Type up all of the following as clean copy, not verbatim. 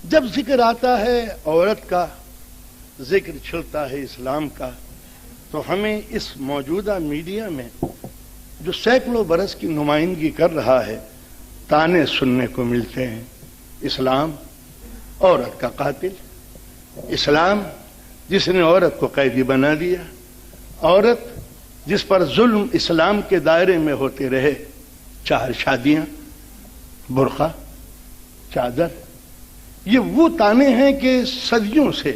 جب ذکر آتا ہے عورت کا، ذکر چھڑتا ہے اسلام کا، تو ہمیں اس موجودہ میڈیا میں جو سینکڑوں برس کی نمائندگی کر رہا ہے تانے سننے کو ملتے ہیں۔ اسلام عورت کا قاتل، اسلام جس نے عورت کو قیدی بنا دیا، عورت جس پر ظلم اسلام کے دائرے میں ہوتے رہے، 4 شادیاں، برقع، چادر، یہ وہ تانے ہیں کہ صدیوں سے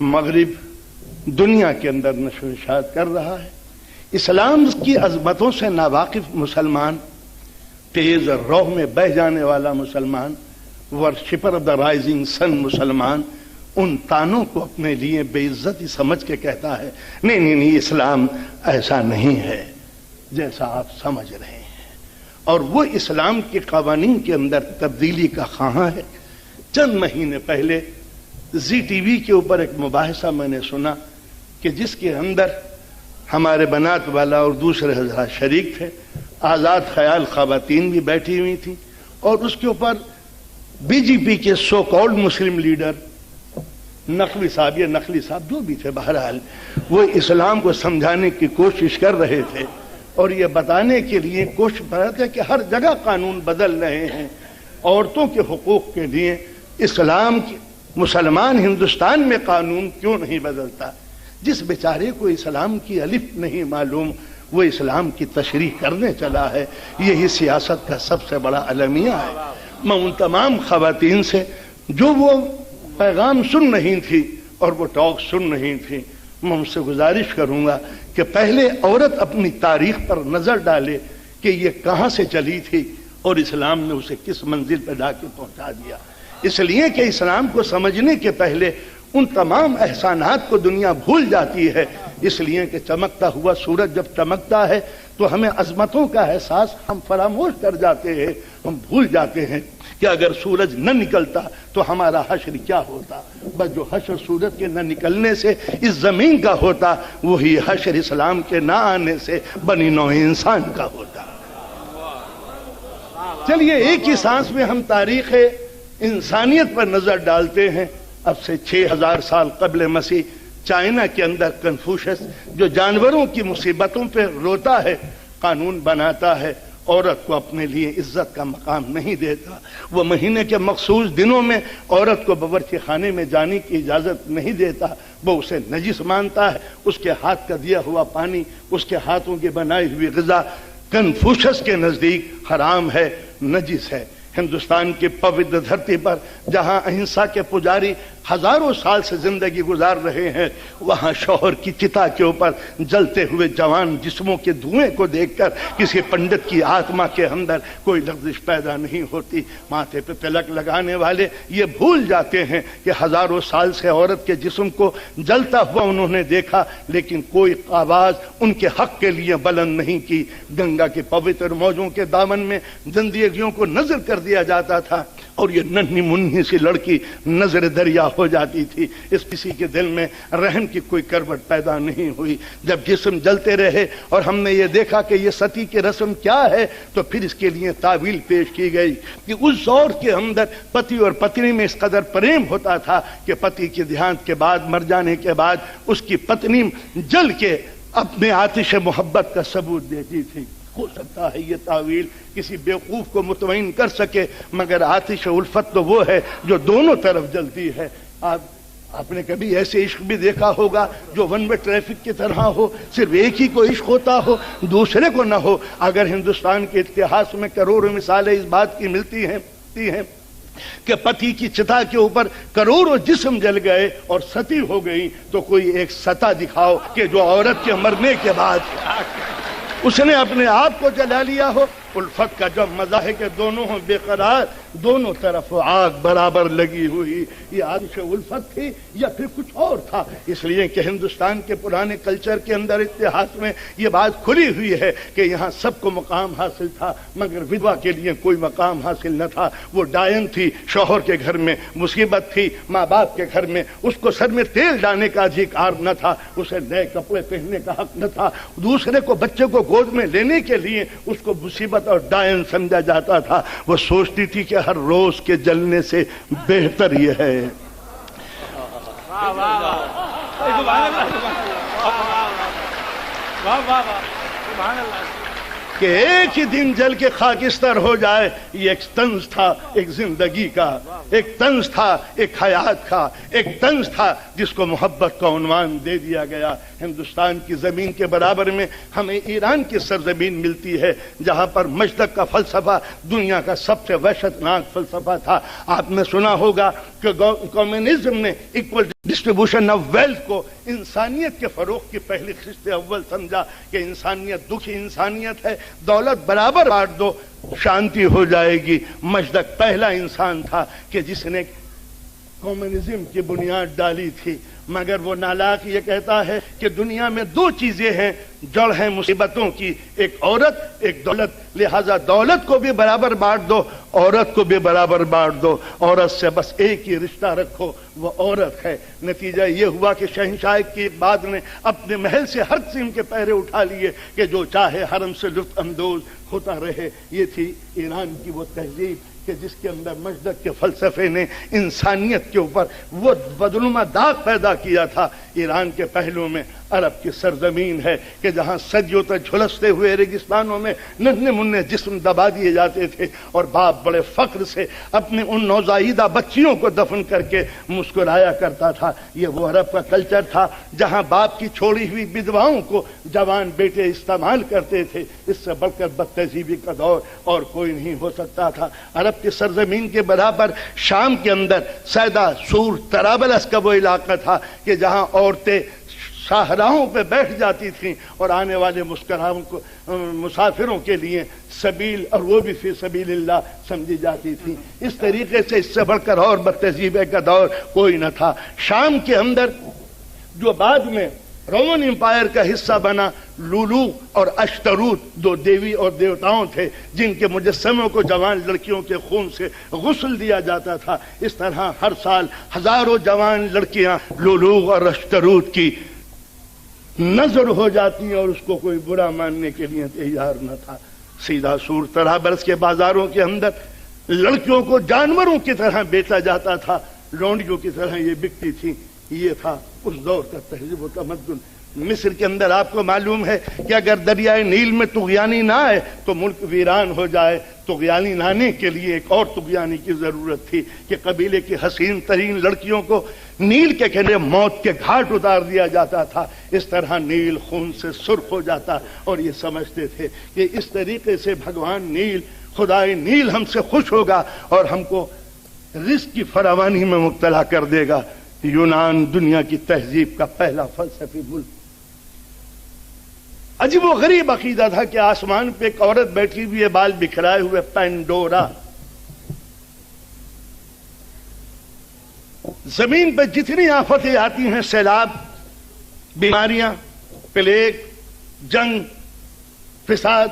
مغرب دنیا کے اندر نشر و اشاعت کر رہا ہے۔ اسلام کی عظمتوں سے ناواقف مسلمان، تیز روح میں بہہ جانے والا مسلمان، ورشپر آف دا رائزنگ سن مسلمان، ان تانوں کو اپنے لیے بے عزتی سمجھ کے کہتا ہے نہیں، اسلام ایسا نہیں ہے جیسا آپ سمجھ رہے ہیں، اور وہ اسلام کے قوانین کے اندر تبدیلی کا خواہاں ہے۔ چند مہینے پہلے زی ٹی وی کے اوپر ایک مباحثہ میں نے سنا کہ جس کے اندر ہمارے بنات والا اور دوسرے حضرات شریک تھے، آزاد خیال خواتین بھی بیٹھی ہوئی تھیں، اور اس کے اوپر بی جے پی کے سو کالڈ مسلم لیڈر نقوی صاحب یا نقلی صاحب جو بھی تھے، بہرحال وہ اسلام کو سمجھانے کی کوشش کر رہے تھے اور یہ بتانے کے لیے کوشش کر رہے تھے کہ ہر جگہ قانون بدل رہے ہیں عورتوں کے حقوق کے لیے، اسلام کی مسلمان ہندوستان میں قانون کیوں نہیں بدلتا؟ جس بیچارے کو اسلام کی الف نہیں معلوم وہ اسلام کی تشریح کرنے چلا ہے، یہی سیاست کا سب سے بڑا المیہ ہے۔ میں ان تمام خواتین سے جو وہ پیغام سن رہی تھی اور وہ ٹاک سن رہی تھی، میں ان سے گزارش کروں گا کہ پہلے عورت اپنی تاریخ پر نظر ڈالے کہ یہ کہاں سے چلی تھی اور اسلام نے اسے کس منزل پہ لا کے پہنچا دیا۔ اس لیے کہ اسلام کو سمجھنے کے پہلے ان تمام احسانات کو دنیا بھول جاتی ہے، اس لیے کہ چمکتا ہوا سورج جب چمکتا ہے تو ہمیں عظمتوں کا احساس ہم فراموش کر جاتے ہیں، ہم بھول جاتے ہیں کہ اگر سورج نہ نکلتا تو ہمارا حشر کیا ہوتا۔ بس جو حشر سورج کے نہ نکلنے سے اس زمین کا ہوتا، وہی حشر اسلام کے نہ آنے سے بنی نوع انسان کا ہوتا۔ چلیے ایک ہی سانس میں ہم تاریخ انسانیت پر نظر ڈالتے ہیں۔ اب سے 6000 سال قبل مسیح چائنا کے اندر کنفوشس جو جانوروں کی مصیبتوں پہ روتا ہے، قانون بناتا ہے، عورت کو اپنے لیے عزت کا مقام نہیں دیتا۔ وہ مہینے کے مخصوص دنوں میں عورت کو باورچی خانے میں جانے کی اجازت نہیں دیتا، وہ اسے نجس مانتا ہے، اس کے ہاتھ کا دیا ہوا پانی، اس کے ہاتھوں کی بنائی ہوئی غذا کنفوشس کے نزدیک حرام ہے، نجس ہے۔ ہندوستان کی پوتر دھرتی پر جہاں اہنسا کے پجاری ہزاروں سال سے زندگی گزار رہے ہیں، وہاں شوہر کی چتا کے اوپر جلتے ہوئے جوان جسموں کے دھوئیں کو دیکھ کر کسی پنڈت کی آتما کے اندر کوئی لغزش پیدا نہیں ہوتی۔ ماتھے پہ تلک لگانے والے یہ بھول جاتے ہیں کہ ہزاروں سال سے عورت کے جسم کو جلتا ہوا انہوں نے دیکھا، لیکن کوئی آواز ان کے حق کے لیے بلند نہیں کی۔ گنگا کے پوتر موجوں کے دامن میں زندگیوں کو نظر کر دیا جاتا تھا اور یہ ننھی منھی سی لڑکی نظر دریا ہو جاتی تھی۔ اس کسی کے دل میں رحم کی کوئی کروٹ پیدا نہیں ہوئی۔ جب جسم جلتے رہے اور ہم نے یہ دیکھا کہ یہ ستی کی رسم کیا ہے، تو پھر اس کے لیے تعویل پیش کی گئی کہ اس دور کے اندر پتی اور پتنی میں اس قدر پریم ہوتا تھا کہ پتی کے دیہانت کے بعد، مر جانے کے بعد، اس کی پتنی جل کے اپنے آتش محبت کا ثبوت دیتی تھی۔ ہو سکتا ہے یہ تعویل کسی بیوقوف کو مطمئن کر سکے، مگر آتش الفت تو وہ ہے جو دونوں طرف جلتی ہے۔ آپ نے کبھی ایسے عشق بھی دیکھا ہوگا جو ون وے ٹریفک کی طرح ہو، صرف ایک ہی کو عشق ہوتا ہو، دوسرے کو نہ ہو؟ اگر ہندوستان کے اتہاس میں کروڑوں مثالیں اس بات کی ملتی ہیں کہ پتی کی چتا کے اوپر کروڑوں جسم جل گئے اور ستی ہو گئی، تو کوئی ایک ستا دکھاؤ کہ جو عورت کے مرنے کے بعد اس نے اپنے آپ کو جلا لیا ہو۔ الفت کا جب مزہ ہے کہ دونوں ہوں بے قرار، دونوں طرف آگ برابر لگی ہوئی، یہ آتش الفت تھی یا پھر کچھ اور تھا؟ اس لیے کہ ہندوستان کے پرانے کلچر کے اندر، اتہاس میں یہ بات کھلی ہوئی ہے کہ یہاں سب کو مقام حاصل تھا، مگر ودوا کے لیے کوئی مقام حاصل نہ تھا۔ وہ ڈائن تھی، شوہر کے گھر میں مصیبت تھی، ماں باپ کے گھر میں اس کو سر میں تیل ڈالنے کا ادھیکار نہ تھا، اسے نئے کپڑے پہننے کا حق نہ تھا، دوسرے کو بچے کو گود میں لینے کے لیے اس کو مصیبت محبت اور ڈائن سمجھا جاتا تھا، وہ سوچتی تھی کہ ہر روز کے جلنے سے بہتر یہ ہے کہ ایک ہی دن جل کے خاکستر ہو جائے۔ یہ ایک طنز تھا ایک زندگی کا، ایک طنز تھا ایک حیات کا، ایک طنز تھا جس کو محبت کا عنوان دے دیا گیا۔ ہندوستان کی زمین کے برابر میں ہمیں ایران کی سرزمین ملتی ہے، جہاں پر مجدک کا فلسفہ دنیا کا سب سے وحشتناک فلسفہ تھا۔ آپ نے سنا ہوگا کہ کمیونزم نے ایکول ڈسٹریبیوشن آف ویلتھ کو انسانیت کے فروغ کی پہلی خصلت اول سمجھا کہ انسانیت دکھی انسانیت ہے، دولت برابر بانٹ دو شانتی ہو جائے گی۔ مجدک پہلا انسان تھا کہ جس نے کمیونزم کی بنیاد ڈالی تھی، مگر وہ نالاق یہ کہتا ہے کہ دنیا میں دو چیزیں ہیں، جڑ ہیں مصیبتوں کی، ایک عورت ایک دولت، لہذا دولت کو بھی برابر بانٹ دو، عورت کو بھی برابر بانٹ دو، عورت سے بس ایک ہی رشتہ رکھو، وہ عورت ہے۔ نتیجہ یہ ہوا کہ شہنشاہ کی بعد نے اپنے محل سے ہر قسم کے پہرے اٹھا لیے کہ جو چاہے حرم سے لطف اندوز ہوتا رہے۔ یہ تھی ایران کی وہ تہذیب کہ جس کے اندر مجدک کے فلسفے نے انسانیت کے اوپر وہ بدنما داغ پیدا کیا تھا۔ ایران کے پہلو میں عرب کی سرزمین ہے کہ جہاں صدیوں تک جھلستے ہوئے ریگستانوں میں ننھے منھے جسم دبا دیے جاتے تھے، اور باپ بڑے فخر سے اپنے ان نوزائیدہ بچیوں کو دفن کر کے مسکرایا کرتا تھا۔ یہ وہ عرب کا کلچر تھا جہاں باپ کی چھوڑی ہوئی بدواؤں کو جوان بیٹے استعمال کرتے تھے۔ اس سے بڑھ کر بد تہذیبی کا دور اور کوئی نہیں ہو سکتا تھا۔ عرب کی سرزمین کے برابر شام کے اندر سیدہ سور طرابلس کا وہ علاقہ تھا کہ جہاں عورتیں شاہراہوں پہ بیٹھ جاتی تھیں اور آنے والے مسافروں کے لیے سبیل، اور وہ بھی فی سبیل اللہ سمجھی جاتی تھی۔ اس طریقے سے اس سے بڑھ کر اور بد تہذیبی کا دور کوئی نہ تھا۔ شام کے اندر جو بعد میں رومن امپائر کا حصہ بنا، لولو اور اشتروت دو دیوی اور دیوتاؤں تھے جن کے مجسموں کو جوان لڑکیوں کے خون سے غسل دیا جاتا تھا۔ اس طرح ہر سال ہزاروں جوان لڑکیاں لولو اور اشتروت کی نظر ہو جاتی ہیں اور اس کو کوئی برا ماننے کے لیے تیار نہ تھا۔ سیدھا سور طرابلس کے بازاروں کے اندر لڑکیوں کو جانوروں کی طرح بیچا جاتا تھا، لونڈیوں کی طرح یہ بکتی تھی۔ یہ تھا اس دور کا تہذیب و تمدن۔ مصر کے اندر آپ کو معلوم ہے کہ اگر دریائے نیل میں طغیانی نہ آئے تو ملک ویران ہو جائے۔ طغیانی لانے کے لیے ایک اور طغیانی کی ضرورت تھی کہ قبیلے کی حسین ترین لڑکیوں کو نیل کے کنارے موت کے گھاٹ اتار دیا جاتا تھا۔ اس طرح نیل خون سے سرخ ہو جاتا، اور یہ سمجھتے تھے کہ اس طریقے سے بھگوان نیل، خدائے نیل ہم سے خوش ہوگا اور ہم کو رزق کی فراوانی میں مبتلا کر دے گا۔ یونان دنیا کی تہذیب کا پہلا فلسفی ملک۔ عجیب و غریب عقیدہ تھا کہ آسمان پہ ایک عورت بیٹھی ہوئی ہے بال بکھرائے ہوئے، پینڈورا۔ زمین پہ جتنی آفتیں آتی ہیں، سیلاب، بیماریاں، پلیگ، جنگ، فساد،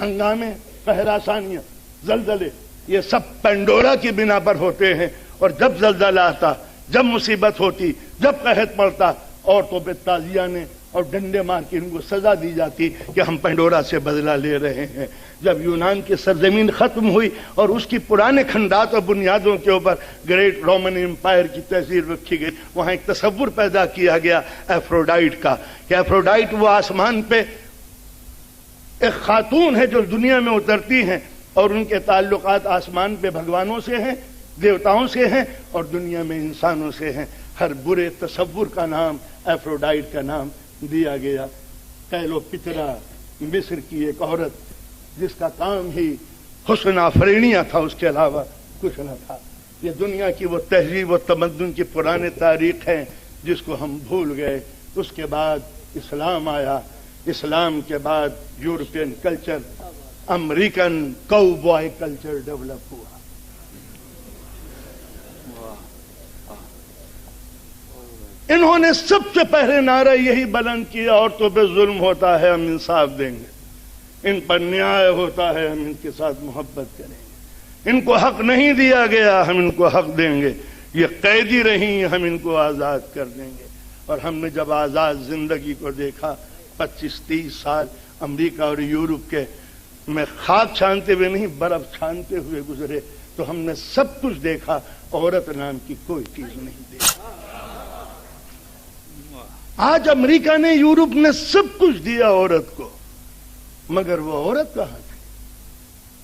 ہنگامے، قہرآسانیاں، زلزلے، یہ سب پینڈورا کی بنا پر ہوتے ہیں۔ اور جب زلزلہ آتا، جب مصیبت ہوتی، جب قحط پڑتا، عورتوں پہ تازیانے اور ڈنڈے مار کے ان کو سزا دی جاتی کہ ہم پینڈورا سے بدلہ لے رہے ہیں۔ جب یونان کی سرزمین ختم ہوئی اور اس کی پرانے کھنڈات اور بنیادوں کے اوپر گریٹ رومن امپائر کی تحریر رکھی گئی، وہاں ایک تصور پیدا کیا گیا ایفروڈائٹ کا، کہ ایفروڈائٹ وہ آسمان پہ ایک خاتون ہے جو دنیا میں اترتی ہیں، اور ان کے تعلقات آسمان پہ بھگوانوں سے ہیں، دیوتاؤں سے ہیں، اور دنیا میں انسانوں سے ہیں۔ ہر برے تصور کا نام ایفروڈائٹ کا نام دیا گیا۔ کیلوپترا مصر کی ایک عورت جس کا کام ہی حسن آفرینیاں تھا، اس کے علاوہ کچھ نہ تھا۔ یہ دنیا کی وہ تہذیب و تمدن کی پرانے تاریخ ہیں جس کو ہم بھول گئے۔ اس کے بعد اسلام آیا، اسلام کے بعد یورپین کلچر، امریکن کاؤ بوائے کلچر ڈیولپ ہوا۔ انہوں نے سب سے پہلے نعرہ یہی بلند کیا، عورتوں پہ ظلم ہوتا ہے ہم انصاف دیں گے، ان پر نیائے ہوتا ہے ہم ان کے ساتھ محبت کریں گے، ان کو حق نہیں دیا گیا ہم ان کو حق دیں گے، یہ قیدی رہیں ہم ان کو آزاد کر دیں گے۔ اور ہم نے جب آزاد زندگی کو دیکھا، 25-30 سال امریکہ اور یورپ کے میں خاک چھانتے ہوئے نہیں برف چھانتے ہوئے گزرے تو ہم نے سب کچھ دیکھا، عورت نام کی کوئی چیز نہیں دیکھی۔ آج امریکہ نے، یورپ نے سب کچھ دیا عورت کو، مگر وہ عورت کہاں تھی؟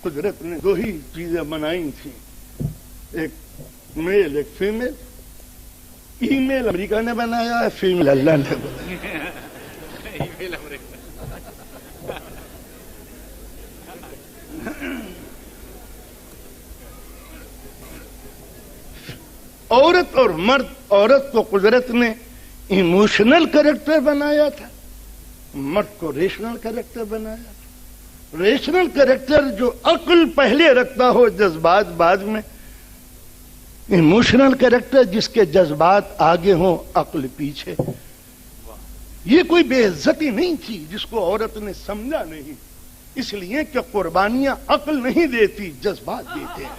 قدرت نے دو ہی چیزیں بنائی تھیں، ایک میل ایک فیمیل۔ ای میل امریکہ نے بنایا ہے، فیمیل اللہ نے بنایا۔ عورت اور مرد، عورت کو قدرت نے ایموشنل کریکٹر بنایا تھا، مرد کو ریشنل کریکٹر بنایا تھا۔ ریشنل کریکٹر جو عقل پہلے رکھتا ہو، جذبات بعد میں۔ ایموشنل کریکٹر جس کے جذبات آگے ہوں، عقل پیچھے۔ یہ کوئی بے عزتی نہیں تھی جس کو عورت نے سمجھا نہیں، اس لیے کہ قربانیاں عقل نہیں دیتی، جذبات دیتے ہیں۔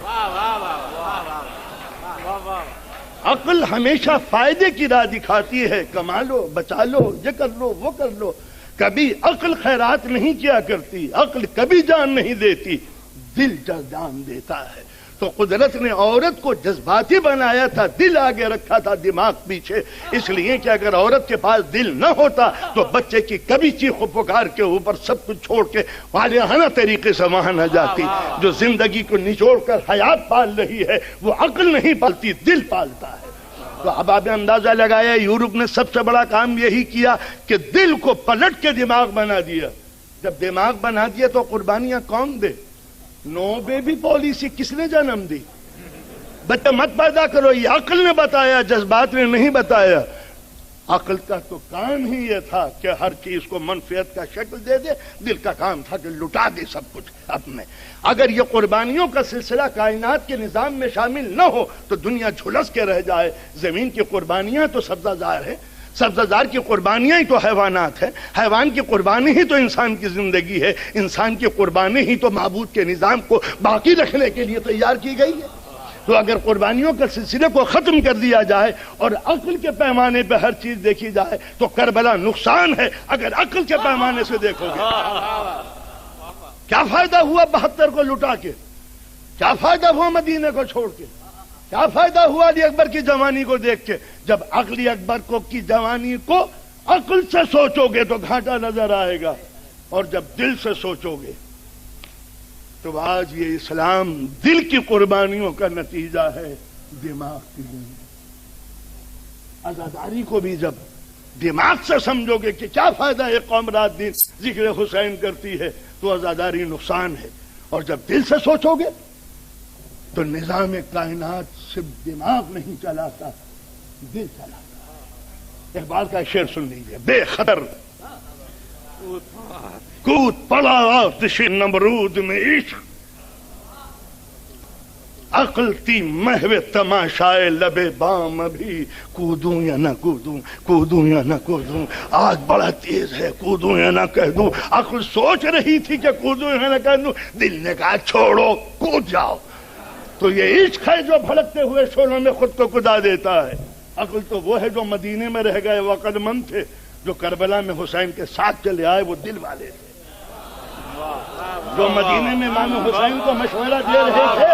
عقل ہمیشہ فائدے کی راہ دکھاتی ہے، کما لو، بچا لو، یہ کر لو، وہ کر لو۔ کبھی عقل خیرات نہیں کیا کرتی، عقل کبھی جان نہیں دیتی، دل جان دیتا ہے۔ تو قدرت نے عورت کو جذباتی بنایا تھا، دل آگے رکھا تھا، دماغ پیچھے، اس لیے کہ اگر عورت کے پاس دل نہ ہوتا تو بچے کی کبھی چیخ و پکار کے اوپر سب کچھ چھوڑ کے والہانہ طریقے سے وہاں نہ جاتی۔ جو زندگی کو نچوڑ کر حیات پال رہی ہے وہ عقل نہیں پالتی، دل پالتا ہے۔ تو اب آپ نے اندازہ لگایا یورپ نے سب سے بڑا کام یہی کیا کہ دل کو پلٹ کے دماغ بنا دیا۔ جب دماغ بنا دیا تو قربانیاں کون دے؟ نو بیبی پالیسی کس نے جنم دی؟ بچہ مت پیدا کرو، یہ عقل نے بتایا، جذبات نے نہیں بتایا۔ عقل کا تو کام ہی یہ تھا کہ ہر چیز کو منفعت کا شکل دے دے، دل کا کام تھا کہ لٹا دے سب کچھ اپنے۔ اگر یہ قربانیوں کا سلسلہ کائنات کے نظام میں شامل نہ ہو تو دنیا جھلس کے رہ جائے۔ زمین کی قربانیاں تو سبزہ زار ہے، سبزہ زار کی قربانیاں ہی تو حیوانات ہیں، حیوان کی قربانی ہی تو انسان کی زندگی ہے، انسان کی قربانی ہی تو معبود کے نظام کو باقی رکھنے کے لیے تیار کی گئی ہے۔ تو اگر قربانیوں کے سلسلے کو ختم کر دیا جائے اور عقل کے پیمانے پہ ہر چیز دیکھی جائے تو کربلا نقصان ہے۔ اگر عقل کے پیمانے سے دیکھو گے کیا فائدہ ہوا 72 کو لٹا کے؟ کیا فائدہ ہوا مدینے کو چھوڑ کے؟ کیا فائدہ ہوا علی اکبر کی جوانی کو دیکھ کے؟ جب عقلی اکبر کو کی جوانی کو عقل سے سوچو گے تو گھاٹا نظر آئے گا، اور جب دل سے سوچو گے تو آج یہ اسلام دل کی قربانیوں کا نتیجہ ہے، دماغ کی نہیں۔ عزاداری کو بھی جب دماغ سے سمجھو گے کہ کیا فائدہ ہے قوم رات دن ذکر حسین کرتی ہے تو عزاداری نقصان ہے، اور جب دل سے سوچو گے تو نظام کائنات صرف دماغ نہیں چلاتا، دل چلاتا۔ اقبال کا شعر سن لیجیے، بے خطر کود پڑا آتش نمرود میں عشق، عقل تھی محو تماشائے لب بام، ابھی کودوں یا نہ کودوں، کودوں یا نہ کودوں، آج بڑا تیز ہے کودوں یا نہ کہہ دوں۔ عقل سوچ رہی تھی کہ کودوں یا نہ کہہ دوں، دل نے کہا چھوڑو کود جاؤ۔ تو یہ عشق ہے جو بھڑکتے ہوئے شعلوں میں خود کو کدا دیتا ہے۔ عقل تو وہ ہے جو مدینے میں رہ گئے، وہ عقل مند تھے۔ جو کربلا میں حسین کے ساتھ چلے آئے وہ دل والے تھے، جو مدینے میں امام حسین کو مشورہ دے رہے تھے۔